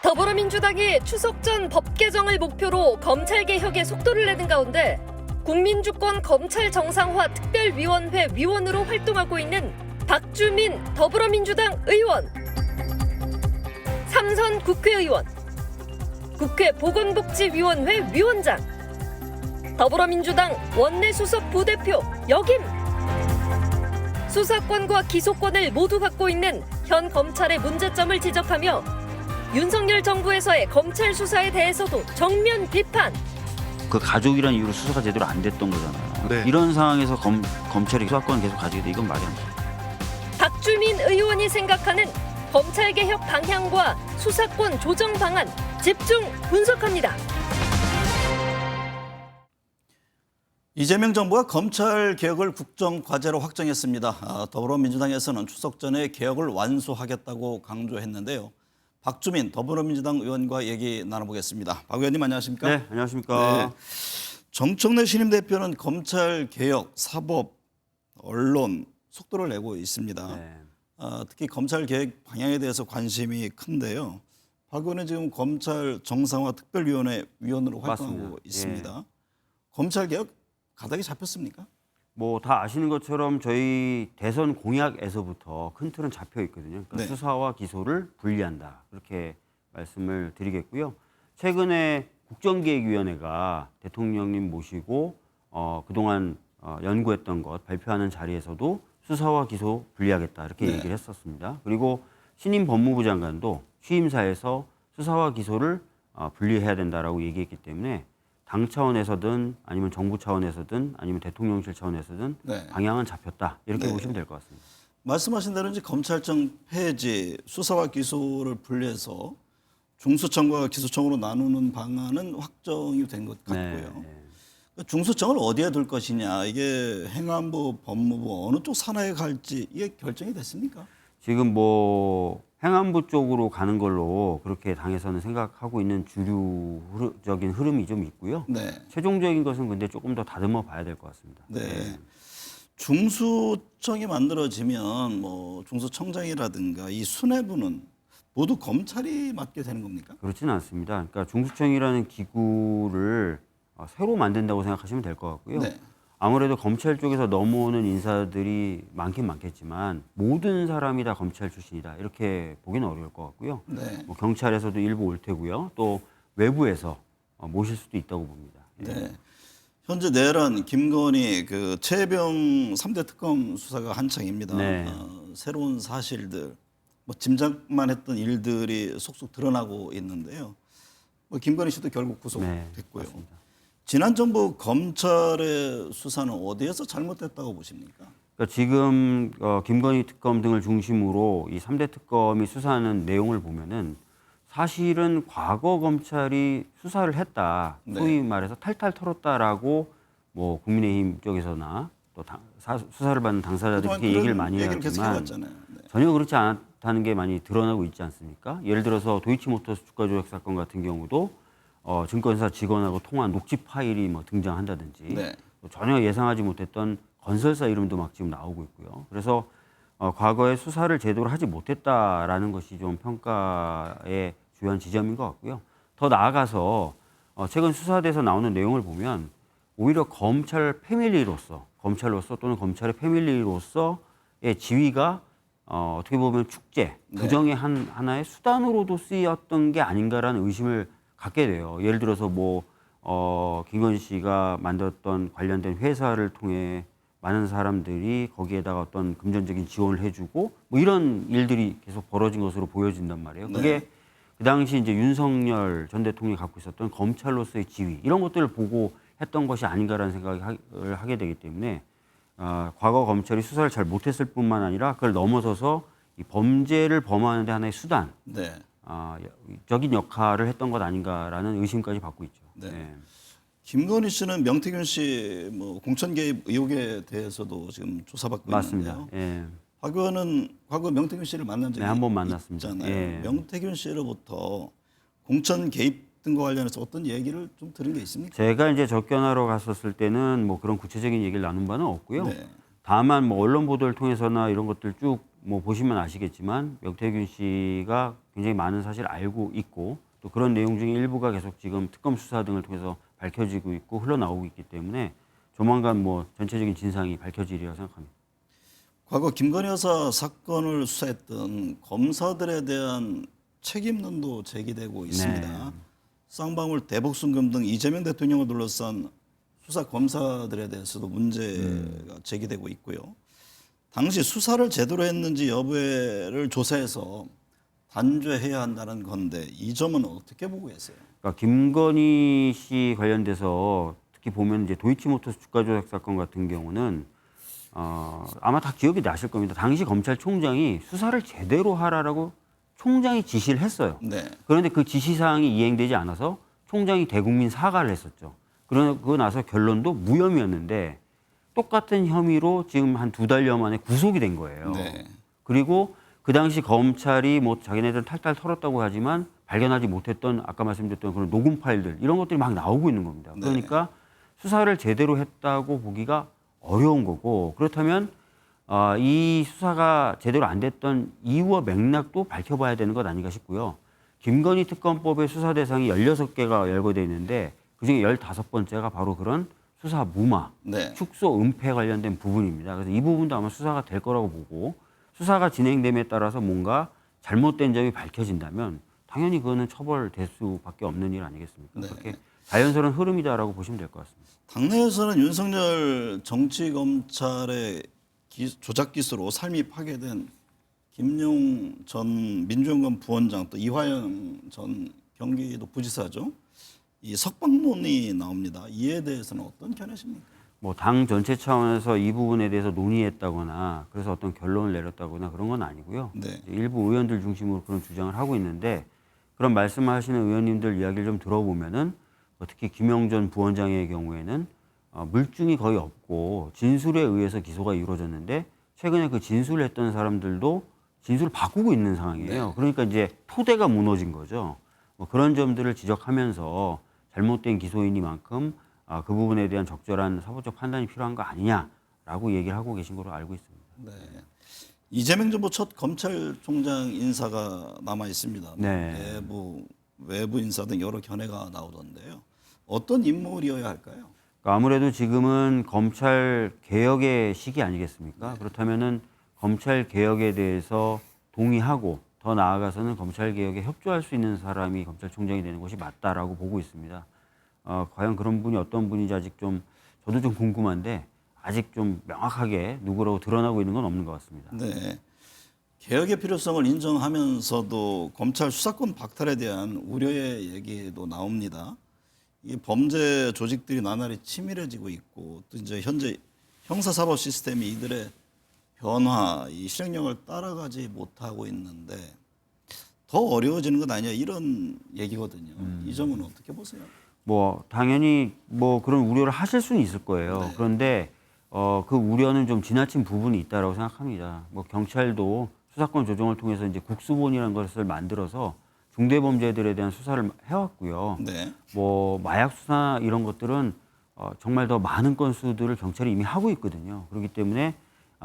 더불어민주당이 추석 전 법 개정을 목표로 검찰 개혁에 속도를 내는 가운데 국민주권 검찰 정상화 특별위원회 위원으로 활동하고 있는 박주민 더불어민주당 의원, 삼선 국회의원, 국회 보건복지위원회 위원장, 더불어민주당 원내수석 부대표 역임. 수사권과 기소권을 모두 갖고 있는 현 검찰의 문제점을 지적하며 윤석열 정부에서의 검찰 수사에 대해서도 정면 비판. 그 가족이란 이유로 수사가 제대로 안 됐던 거잖아요. 네. 이런 상황에서 검찰이 수사권을 계속 가지게 돼 이건 말이 안 돼요. 박주민 의원이 생각하는 검찰개혁 방향과 수사권 조정 방안 집중 분석합니다. 이재명 정부가 검찰 개혁을 국정 과제로 확정했습니다. 더불어민주당에서는 추석 전에 개혁을 완수하겠다고 강조했는데요. 박주민 더불어민주당 의원과 얘기 나눠보겠습니다. 박 의원님 안녕하십니까? 네, 안녕하십니까? 정청래 신임 대표는 검찰 개혁, 사법, 언론 속도를 내고 있습니다. 네. 특히 검찰 개혁 방향에 대해서 관심이 큰데요. 박 의원은 지금 검찰 정상화 특별위원회 위원으로 활동하고 맞습니다. 있습니다. 검찰 개혁 가닥이 잡혔습니까? 뭐 다 아시는 것처럼 저희 대선 공약에서부터 큰 틀은 잡혀 있거든요. 그러니까 네. 수사와 기소를 분리한다. 그렇게 말씀을 드리겠고요. 최근에 국정기획위원회가 대통령님 모시고 그동안 연구했던 것 발표하는 자리에서도 수사와 기소 분리하겠다 이렇게 네. 얘기를 했었습니다. 그리고 신임 법무부 장관도 취임사에서 수사와 기소를 분리해야 된다라고 얘기했기 때문에 당 차원에서든 아니면 정부 차원에서든 아니면 대통령실 차원에서든 네. 방향은 잡혔다 이렇게 네. 보시면 될 것 같습니다. 말씀하신 대로 이제 검찰청 폐지, 수사와 기소를 분리해서 중수청과 기소청으로 나누는 방안은 확정이 된 것 같고요. 중수청을 어디에 둘 것이냐, 이게 행안부, 법무부 어느 쪽 산하에 갈지 이게 결정이 됐습니까? 지금 뭐 행안부 쪽으로 가는 걸로 그렇게 당에서는 생각하고 있는 주류적인 흐름이 좀 있고요. 네. 최종적인 것은 근데 조금 더 다듬어 봐야 될 것 같습니다. 네. 중수청이 만들어지면 뭐 중수청장이라든가 이 수뇌부는 모두 검찰이 맡게 되는 겁니까? 그렇지는 않습니다. 그러니까 중수청이라는 기구를 새로 만든다고 생각하시면 될 것 같고요. 네. 아무래도 검찰 쪽에서 넘어오는 인사들이 많긴 많겠지만 모든 사람이 다 검찰 출신이다 이렇게 보기는 어려울 것 같고요. 네. 뭐 경찰에서도 일부 올 테고요. 또 외부에서 모실 수도 있다고 봅니다. 네. 현재 내란 김건희 그 최병 3대 특검 수사가 한창입니다. 네. 새로운 사실들, 뭐 짐작만 했던 일들이 속속 드러나고 있는데요. 뭐 김건희 씨도 결국 구속됐고요. 맞습니다. 지난 정부 검찰의 수사는 어디에서 잘못됐다고 보십니까? 그러니까 지금 김건희 특검 등을 중심으로 이 3대 특검이 수사하는 내용을 보면은 사실은 과거 검찰이 수사를 했다. 네. 소위 말해서 탈탈 털었다라고 뭐 국민의힘 쪽에서나 또 수사를 받는 당사자들이 이렇게 얘기를 많이 계속 하지만 해왔잖아요. 네. 전혀 그렇지 않다는 게 많이 드러나고 있지 않습니까? 예를 들어서 도이치모터스 주가 조작 사건 같은 경우도 증권사 직원하고 통화한 녹취 파일이 뭐 등장한다든지 네. 또 전혀 예상하지 못했던 건설사 이름도 막 지금 나오고 있고요. 그래서 과거에 수사를 제대로 하지 못했다라는 것이 좀 평가의 주요한 지점인 것 같고요. 더 나아가서 최근 수사대에서 나오는 내용을 보면 오히려 검찰로서 또는 검찰의 패밀리로서의 지위가 어떻게 보면 축제, 부정의 하나의 수단으로도 쓰였던 게 아닌가라는 의심을 갖게 돼요. 예를 들어서 뭐 김건희 씨가 만들었던 관련된 회사를 통해 많은 사람들이 거기에다가 어떤 금전적인 지원을 해주고 뭐 이런 일들이 계속 벌어진 것으로 보여진단 말이에요. 그게 네. 그 당시 이제 윤석열 전 대통령이 갖고 있었던 검찰로서의 지위 이런 것들을 보고 했던 것이 아닌가라는 생각을 하게 되기 때문에 과거 검찰이 수사를 잘 못했을 뿐만 아니라 그걸 넘어서서 이 범죄를 범하는 데 하나의 수단 네. 적인 역할을 했던 것 아닌가라는 의심까지 받고 있죠. 네. 김건희 씨는 명태균 씨 뭐 공천 개입 의혹에 대해서도 지금 조사받고 맞습니다. 있는데요. 예. 박 의원은 과거 명태균 씨를 만난 적이 네, 한번 만났습니다. 있잖아요. 예. 명태균 씨로부터 공천 개입 등과 관련해서 어떤 얘기를 좀 들은 게 있습니까? 제가 이제 접견하러 갔었을 때는 뭐 그런 구체적인 얘기를 나눈 바는 없고요. 네. 다만 뭐 언론 보도를 통해서나 이런 것들 쭉 뭐 보시면 아시겠지만 명태균 씨가 굉장히 많은 사실을 알고 있고 또 그런 내용 중에 일부가 계속 지금 특검 수사 등을 통해서 밝혀지고 있고 흘러나오고 있기 때문에 조만간 뭐 전체적인 진상이 밝혀지리라 생각합니다. 과거 김건희 여사 사건을 수사했던 검사들에 대한 책임론도 제기되고 있습니다. 네. 쌍방울 대북송금 등 이재명 대통령을 둘러싼 수사 검사들에 대해서도 문제가 제기되고 있고요. 당시 수사를 제대로 했는지 여부를 조사해서 단죄해야 한다는 건데 이 점은 어떻게 보고 계세요? 그러니까 김건희 씨 관련돼서 특히 보면 이제 도이치모터스 주가 조작 사건 같은 경우는 아마 다 기억이 나실 겁니다. 당시 검찰총장이 수사를 제대로 하라라고 총장이 지시를 했어요. 네. 그런데 그 지시 사항이 이행되지 않아서 총장이 대국민 사과를 했었죠. 그러고 나서 결론도 무혐의였는데 똑같은 혐의로 지금 한 2달여 만에 구속이 된 거예요. 네. 그리고 그 당시 검찰이 뭐 자기네들 탈탈 털었다고 하지만 발견하지 못했던 아까 말씀드렸던 그런 녹음 파일들 이런 것들이 막 나오고 있는 겁니다. 네. 그러니까 수사를 제대로 했다고 보기가 어려운 거고 그렇다면 이 수사가 제대로 안 됐던 이유와 맥락도 밝혀봐야 되는 것 아닌가 싶고요. 김건희 특검법의 수사 대상이 16개가 열거되어 있는데 그중에 15번째가 바로 그런 수사 무마, 네. 축소, 은폐 관련된 부분입니다. 그래서 이 부분도 아마 수사가 될 거라고 보고 수사가 진행됨에 따라서 뭔가 잘못된 점이 밝혀진다면 당연히 그거는 처벌될 수밖에 없는 일 아니겠습니까? 네. 그렇게 자연스러운 흐름이다라고 보시면 될 것 같습니다. 당내에서는 윤석열 정치검찰의 조작 기수로 삶이 파괴된 김용 전 민주연구원 부원장 또 이화영 전 경기도 부지사죠. 이 석방론이 나옵니다. 이에 대해서는 어떤 견해십니까? 뭐 당 전체 차원에서 이 부분에 대해서 논의했다거나 그래서 어떤 결론을 내렸다거나 그런 건 아니고요. 네. 일부 의원들 중심으로 그런 주장을 하고 있는데 그런 말씀하시는 의원님들 이야기를 좀 들어보면은 특히 김영 전 부원장의 경우에는 물증이 거의 없고 진술에 의해서 기소가 이루어졌는데 최근에 그 진술을 했던 사람들도 진술을 바꾸고 있는 상황이에요. 네. 그러니까 이제 토대가 무너진 거죠. 뭐 그런 점들을 지적하면서 잘못된 기소이니만큼 그 부분에 대한 적절한 사법적 판단이 필요한 거 아니냐라고 얘기를 하고 계신 걸로 알고 있습니다. 네. 이재명 정부 첫 검찰총장 인사가 남아 있습니다. 네. 내부, 외부 인사 등 여러 견해가 나오던데요. 어떤 인물이어야 할까요? 그러니까 아무래도 지금은 검찰 개혁의 시기 아니겠습니까? 그렇다면은 검찰 개혁에 대해서 동의하고 더 나아가서는 검찰 개혁에 협조할 수 있는 사람이 검찰총장이 되는 것이 맞다라고 보고 있습니다. 과연 그런 분이 어떤 분인지 아직 좀 저도 좀 궁금한데 아직 좀 명확하게 누구라고 드러나고 있는 건 없는 것 같습니다. 네. 개혁의 필요성을 인정하면서도 검찰 수사권 박탈에 대한 우려의 얘기도 나옵니다. 이 범죄 조직들이 나날이 치밀해지고 있고 또 이제 현재 형사사법 시스템이 이들의 변화, 이 실행력을 따라가지 못하고 있는데 더 어려워지는 것 아니냐 이런 얘기거든요. 이 점은 어떻게 보세요? 뭐 당연히 뭐 그런 우려를 하실 수는 있을 거예요. 네. 그런데 그 우려는 좀 지나친 부분이 있다라고 생각합니다. 뭐 경찰도 수사권 조정을 통해서 이제 국수본이라는 것을 만들어서 중대범죄들에 대한 수사를 해왔고요. 네. 뭐 마약 수사 이런 것들은 정말 더 많은 건수들을 경찰이 이미 하고 있거든요. 그렇기 때문에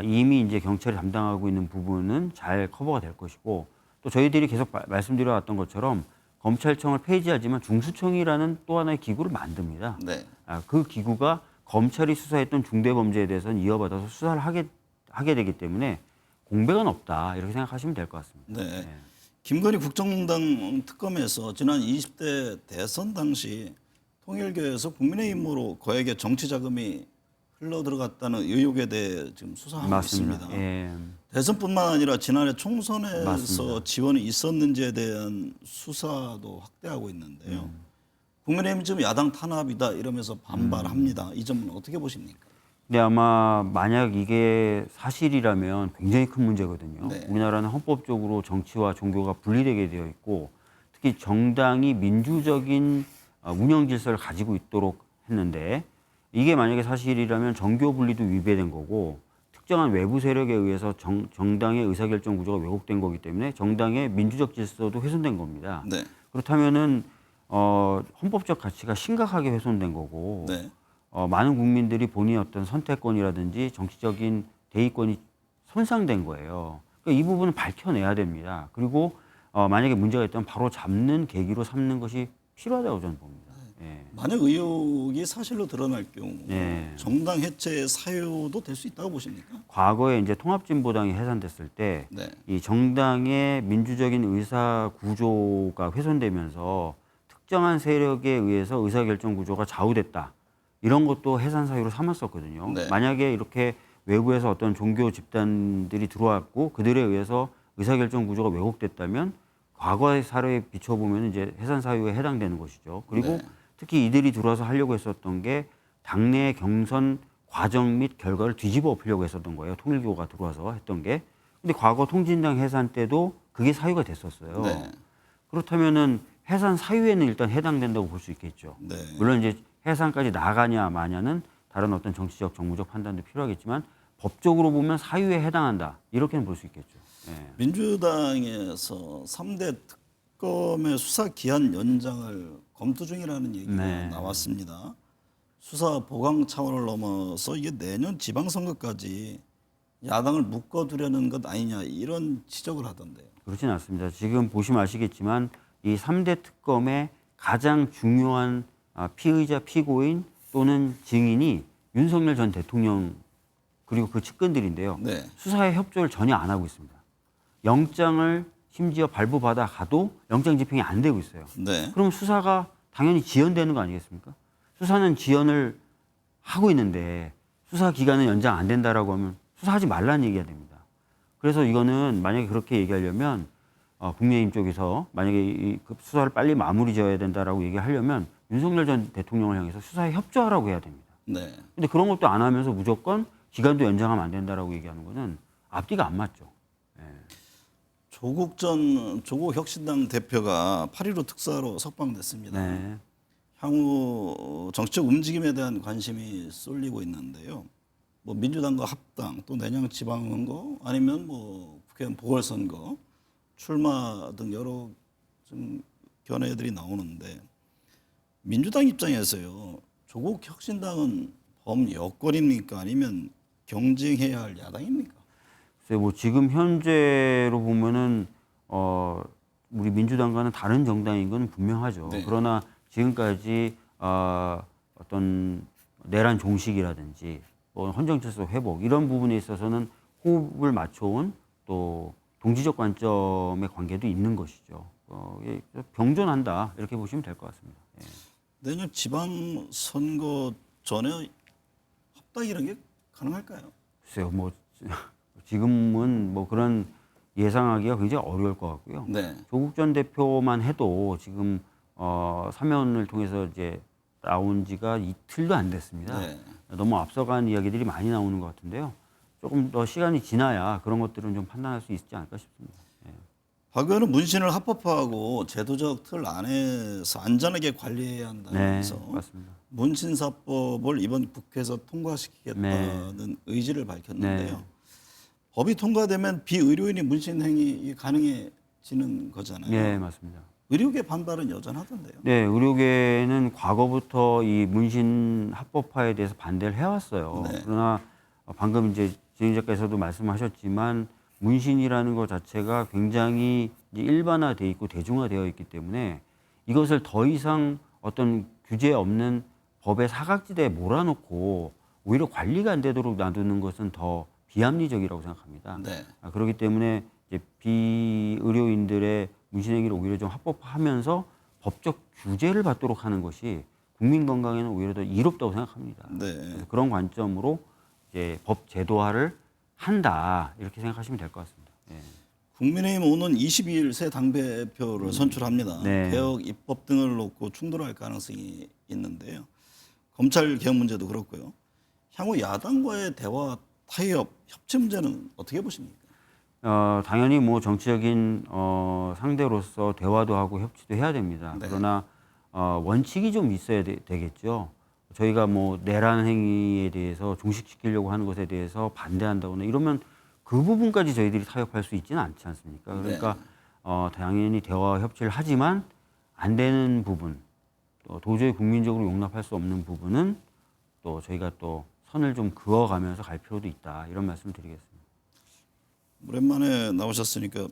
이미 이제 경찰이 담당하고 있는 부분은 잘 커버가 될 것이고 또 저희들이 계속 말씀드려왔던 것처럼 검찰청을 폐지하지만 중수청이라는 또 하나의 기구를 만듭니다. 네. 그 기구가 검찰이 수사했던 중대범죄에 대해서는 이어받아서 수사를 하게 되기 때문에 공백은 없다 이렇게 생각하시면 될 것 같습니다. 네. 김건희 국정농단 특검에서 지난 20대 대선 당시 통일교에서 국민의힘으로 거액의 정치 자금이 흘러 들어갔다는 의혹에 대해 지금 수사하고 맞습니다. 있습니다. 예. 대선뿐만 아니라 지난해 총선에서 맞습니다. 지원이 있었는지에 대한 수사도 확대하고 있는데요. 국민의힘이 지금 야당 탄압이다 이러면서 반발합니다. 이 점은 어떻게 보십니까? 근데 아마 만약 이게 사실이라면 굉장히 큰 문제거든요. 네. 우리나라는 헌법적으로 정치와 종교가 분리되게 되어 있고 특히 정당이 민주적인 운영 질서를 가지고 있도록 했는데 이게 만약에 사실이라면 정교 분리도 위배된 거고 특정한 외부 세력에 의해서 정당의 의사결정 구조가 왜곡된 거기 때문에 정당의 민주적 질서도 훼손된 겁니다. 네. 그렇다면은 헌법적 가치가 심각하게 훼손된 거고 네. 많은 국민들이 본인의 어떤 선택권이라든지 정치적인 대의권이 손상된 거예요. 그러니까 이 부분은 밝혀내야 됩니다. 그리고 만약에 문제가 있다면 바로 잡는 계기로 삼는 것이 필요하다고 저는 봅니다. 예. 만약 의혹이 사실로 드러날 경우 네. 정당 해체의 사유도 될 수 있다고 보십니까? 과거에 이제 통합진보당이 해산됐을 때 네. 이 정당의 민주적인 의사 구조가 훼손되면서 특정한 세력에 의해서 의사결정 구조가 좌우됐다. 이런 것도 해산 사유로 삼았었거든요. 네. 만약에 이렇게 외부에서 어떤 종교 집단들이 들어왔고 그들에 의해서 의사결정 구조가 왜곡됐다면 과거의 사례에 비춰보면 이제 해산 사유에 해당되는 것이죠. 그리고 네. 특히 이들이 들어와서 하려고 했었던 게 당내 경선 과정 및 결과를 뒤집어 엎으려고 했었던 거예요. 통일교가 들어와서 했던 게. 근데 과거 통진당 해산 때도 그게 사유가 됐었어요. 네. 그렇다면은 해산 사유에는 일단 해당된다고 볼 수 있겠죠. 네. 물론 이제 해산까지 나가냐 마냐는 다른 어떤 정치적 정무적 판단도 필요하겠지만 법적으로 보면 사유에 해당한다. 이렇게는 볼 수 있겠죠. 예. 민주당에서 3대 특검의 수사 기한 연장을 검토 중이라는 얘기가 네. 나왔습니다. 수사 보강 차원을 넘어서 이게 내년 지방선거까지 야당을 묶어두려는 것 아니냐 이런 지적을 하던데요. 그렇진 않습니다. 지금 보시면 아시겠지만 이 3대 특검의 가장 중요한 피의자, 피고인 또는 증인이 윤석열 전 대통령 그리고 그 측근들인데요. 네. 수사에 협조를 전혀 안 하고 있습니다. 영장을 심지어 발부받아 가도 영장 집행이 안 되고 있어요. 네. 그럼 수사가 당연히 지연되는 거 아니겠습니까? 수사는 지연을 하고 있는데 수사 기간은 연장 안 된다라고 하면 수사하지 말라는 얘기가 됩니다. 그래서 이거는 만약에 그렇게 얘기하려면 국민의힘 쪽에서 만약에 그 수사를 빨리 마무리 지어야 된다라고 얘기하려면 윤석열 전 대통령을 향해서 수사에 협조하라고 해야 됩니다. 네. 근데 그런 것도 안 하면서 무조건 기간도 연장하면 안 된다라고 얘기하는 거는 앞뒤가 안 맞죠. 조국 혁신당 대표가 8.15 특사로 석방됐습니다. 네. 향후 정치적 움직임에 대한 관심이 쏠리고 있는데요. 뭐 민주당과 합당, 또 내년 지방선거, 아니면 뭐 국회의원 보궐선거, 출마 등 여러 좀 견해들이 나오는데 민주당 입장에서요. 조국 혁신당은 범여권입니까? 아니면 경쟁해야 할 야당입니까? 글쎄 뭐 지금 현재로 보면은 우리 민주당과는 다른 정당인 건 분명하죠. 네. 그러나 지금까지 어떤 내란 종식이라든지 뭐 헌정질서 회복 이런 부분에 있어서는 호흡을 맞춰온 또 동지적 관점의 관계도 있는 것이죠. 병존한다 이렇게 보시면 될 것 같습니다. 예. 내년 지방선거 전에 합당 이런 게 가능할까요? 글쎄요, 뭐 지금은 뭐 그런 예상하기가 굉장히 어려울 것 같고요. 네. 조국 전 대표만 해도 지금 사면을 통해서 이제 나온 지가 이틀도 안 됐습니다. 네. 너무 앞서간 이야기들이 많이 나오는 것 같은데요. 조금 더 시간이 지나야 그런 것들은 좀 판단할 수 있지 않을까 싶습니다. 예. 박 의원은 문신을 합법화하고 제도적 틀 안에서 안전하게 관리해야 네, 한다면서 맞습니다. 문신사법을 이번 국회에서 통과시키겠다는 의지를 밝혔는데요. 네. 법이 통과되면 비의료인이 문신 행위 가능해지는 거잖아요. 네, 맞습니다. 의료계 반발은 여전하던데요. 네, 의료계는 과거부터 이 문신 합법화에 대해서 반대를 해왔어요. 네. 그러나 방금 이제 진행 작가에서도 말씀하셨지만 문신이라는 것 자체가 굉장히 이제 일반화돼 있고 대중화되어 있기 때문에 이것을 더 이상 어떤 규제 없는 법의 사각지대에 몰아놓고 오히려 관리가 안 되도록 놔두는 것은 더 비합리적이라고 생각합니다. 네. 그렇기 때문에 이제 비의료인들의 문신행위를 오히려 좀 합법화하면서 법적 규제를 받도록 하는 것이 국민 건강에는 오히려 더 이롭다고 생각합니다. 네. 그래서 그런 관점으로 이제 법 제도화를 한다 이렇게 생각하시면 될 것 같습니다. 예. 국민의힘 오는 22일 새 당대표를 선출합니다. 네. 개혁 입법 등을 놓고 충돌할 가능성이 있는데요. 검찰 개혁 문제도 그렇고요. 향후 야당과의 대화, 타협, 협치 문제는 어떻게 보십니까? 당연히 뭐 정치적인 상대로서 대화도 하고 협치도 해야 됩니다. 네. 그러나 원칙이 좀 있어야 되겠죠. 저희가 뭐 내란 행위에 대해서 종식시키려고 하는 것에 대해서 반대한다거나 이러면 그 부분까지 저희들이 타협할 수 있지는 않지 않습니까? 그러니까 당연히 대화와 협치를 하지만 안 되는 부분, 또 도저히 국민적으로 용납할 수 없는 부분은 또 저희가 또 선을 좀 그어가면서 갈 필요도 있다 이런 말씀을 드리겠습니다. 오랜만에 나오셨으니까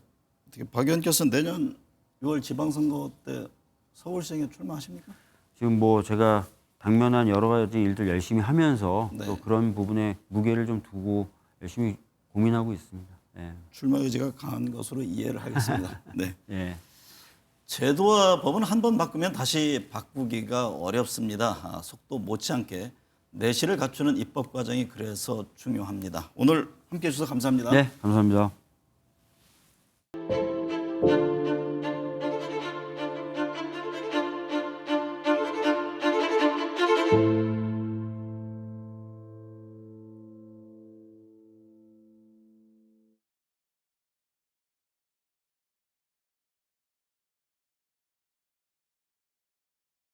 어떻게 박 의원께서 내년 6월 지방선거 때 서울시장에 출마하십니까? 지금 뭐 제가 당면한 여러 가지 일들 열심히 하면서 네. 또 그런 부분에 무게를 좀 두고 열심히 고민하고 있습니다. 예. 출마 의지가 강한 것으로 이해를 하겠습니다. 네. 예. 제도와 법은 한 번 바꾸면 다시 바꾸기가 어렵습니다. 속도 못지않게 내실을 갖추는 입법 과정이 그래서 중요합니다. 오늘 함께해 주셔서 감사합니다. 네, 감사합니다.